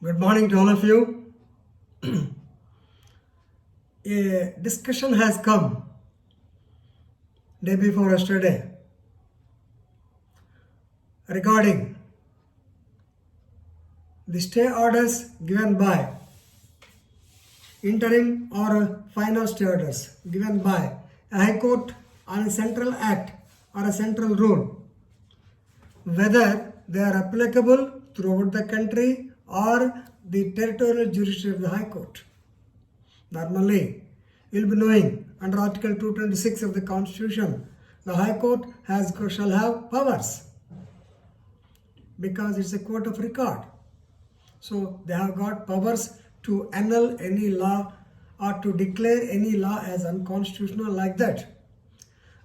Good morning to all of you. A discussion has come day before yesterday regarding the stay orders given by interim or final stay orders given by a high court on a central act or a central rule, whether they are applicable throughout the country or the territorial jurisdiction of the high court. Normally, you'll be knowing under Article 226 of the Constitution, the High Court shall have powers because it's a court of record. So they have got powers to annul any law or to declare any law as unconstitutional like that.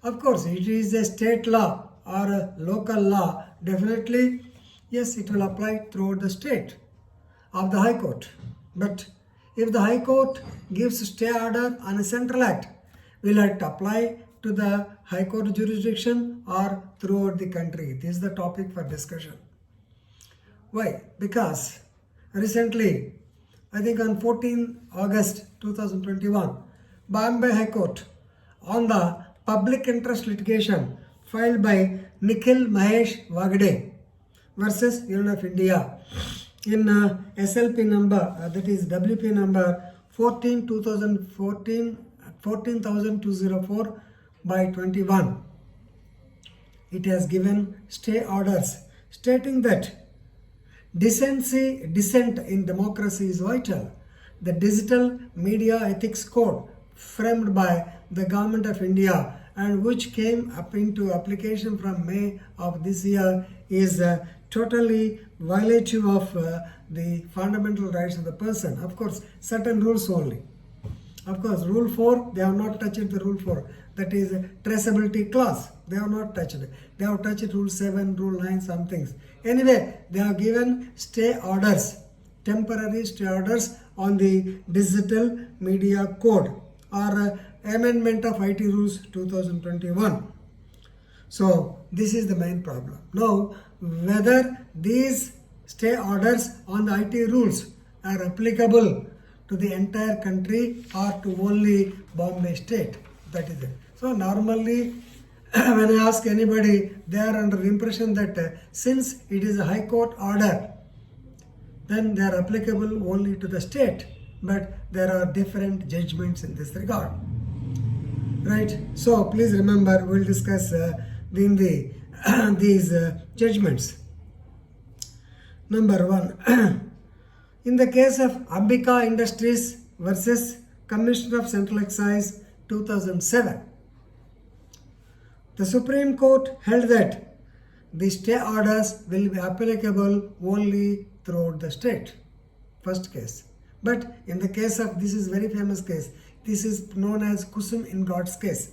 Of course, it is a state law or a local law. Definitely, yes, it will apply throughout the state of the High Court. But if the High Court gives a stay order on a central act, will it apply to the High Court jurisdiction or throughout the country? This is the topic for discussion. Why? Because recently, I think on 14 August 2021, Bombay High Court on the public interest litigation filed by Nikhil Mahesh Wagde versus Union of India in SLP number, that is WP number 14204 by 21. It has given stay orders stating that dissent in democracy is vital. The Digital Media Ethics Code framed by the Government of India and which came up into application from May of this year is totally violative of the fundamental rights of the person. Of course, certain rules only. Of course, Rule 4, they have not touched the Rule 4. That is a traceability clause. They have not touched it. They have touched Rule 7, Rule 9, some things. Anyway, they have given stay orders, temporary stay orders on the Digital Media Code or Amendment of IT Rules 2021. So, this is the main problem. Now, whether these stay orders on the IT rules are applicable to the entire country or to only Bombay state. That is it. So normally when I ask anybody, they are under the impression that since it is a high court order, then they are applicable only to the state. But there are different judgments in this regard. Right? So please remember, we'll discuss these judgments. Number 1. In the case of Ambika Industries versus Commissioner of Central Excise 2007, the Supreme Court held that the stay orders will be applicable only throughout the state. First case. But in the case of, this is very famous case, this is known as Kusum Ingots case.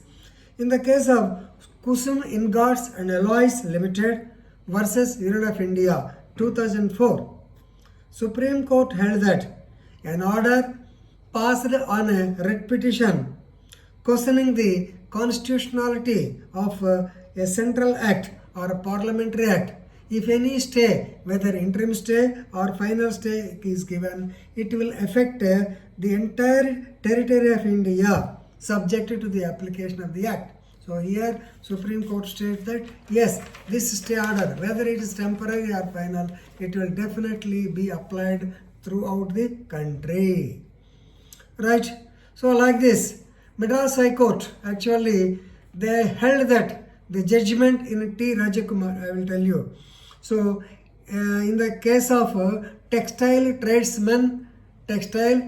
In the case of Kusum Ingots and Alloys Limited versus Union of India 2004, Supreme Court held that an order passed on a writ petition questioning the constitutionality of a central act or a parliamentary act, if any stay, whether interim stay or final stay is given, it will affect the entire territory of India subjected to the application of the act. So here Supreme Court states that yes, this stay order, whether it is temporary or final, it will definitely be applied throughout the country. Right? So like this, Madras High Court actually they held that the judgment in T. Rajakumar, I will tell you. So in the case of Textile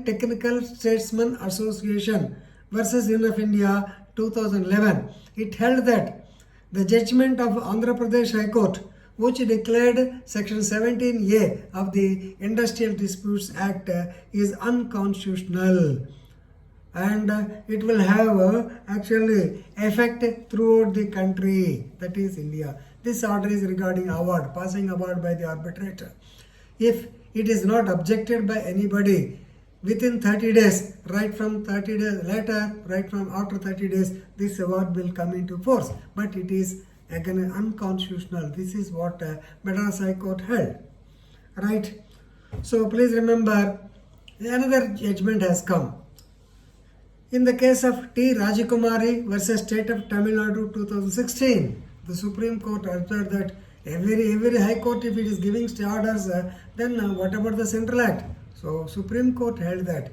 Technical Statesmen Association versus Union of India 2011, it held that the judgment of Andhra Pradesh High Court, which declared Section 17A of the Industrial Disputes Act is unconstitutional, and it will have actually effect throughout the country, that is India. This order is regarding award, passing award by the arbitrator. If it is not objected by anybody within 30 days, right from 30 days later, right from after 30 days, this award will come into force. But it is again unconstitutional. This is what Madras High Court held. Right? So please remember, another judgment has come. In the case of T. Rajakumari versus State of Tamil Nadu 2016, the Supreme Court observed that every High Court, if it is giving stay orders, then what about the Central Act? So Supreme Court held that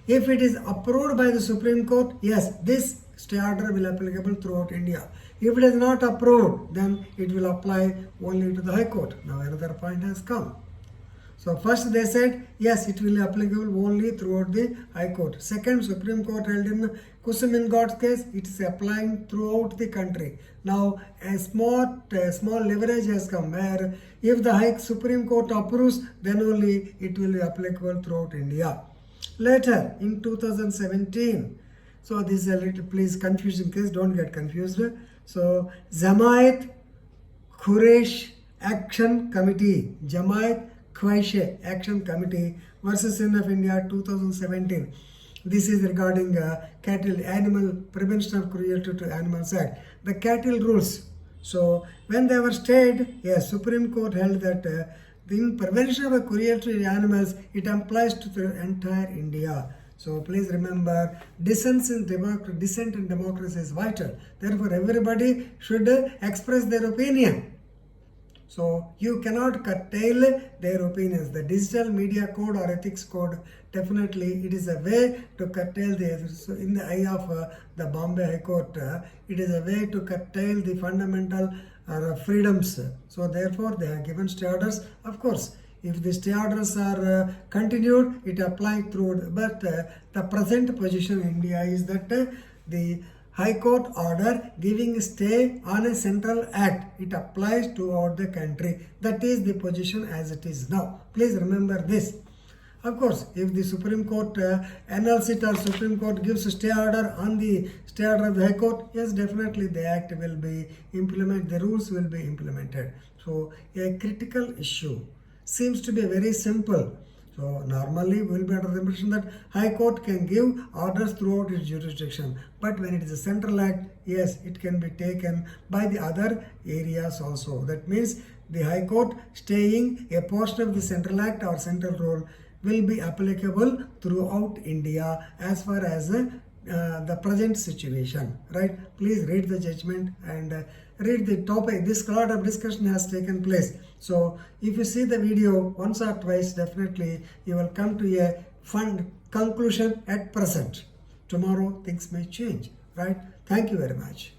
if it is approved by the Supreme Court, yes, this stay order will be applicable throughout India. If it is not approved, then it will apply only to the High Court. Now another point has come. So first they said, yes, it will be applicable only throughout the High Court. Second, Supreme Court held in Kusumin God's case, it is applying throughout the country. Now a small leverage has come where if the Supreme Court approves, then only it will be applicable throughout India. Later in 2017, so this is a little, please confusing case, don't get confused. So Jamaat Quraysh Action Committee, Jamaat Quraysh Action Committee versus Sin of India 2017. This is regarding cattle, animal prevention of cruelty to animals act. The cattle rules. So when they were stayed, yes, Supreme Court held that in prevention of cruelty to animals, it applies to the entire India. So please remember, dissent in democracy is vital. Therefore, everybody should express their opinion. So you cannot curtail their opinions. The digital media code or ethics code, definitely it is a way to curtail the, so in the eye of the Bombay High Court, it is a way to curtail the fundamental freedoms. So therefore they are given stay orders. Of course, if the stay orders are continued, it applies through, but the present position in India is that the High Court order giving stay on a central act, it applies throughout the country. That is the position as it is now. Please remember this. Of course, if the Supreme Court annuls it or Supreme Court gives a stay order on the stay order of the High Court, yes, definitely the act will be implemented, the rules will be implemented. So a critical issue seems to be very simple. So normally we will be under the impression that High Court can give orders throughout its jurisdiction. But when it is a central act, yes, it can be taken by the other areas also. That means the High Court staying a portion of the central act or central rule will be applicable throughout India as far as the present situation, right? Please read the judgment and read the topic. This lot of discussion has taken place. So if you see the video once or twice, definitely you will come to a fun conclusion at present. Tomorrow things may change, right? Thank you very much.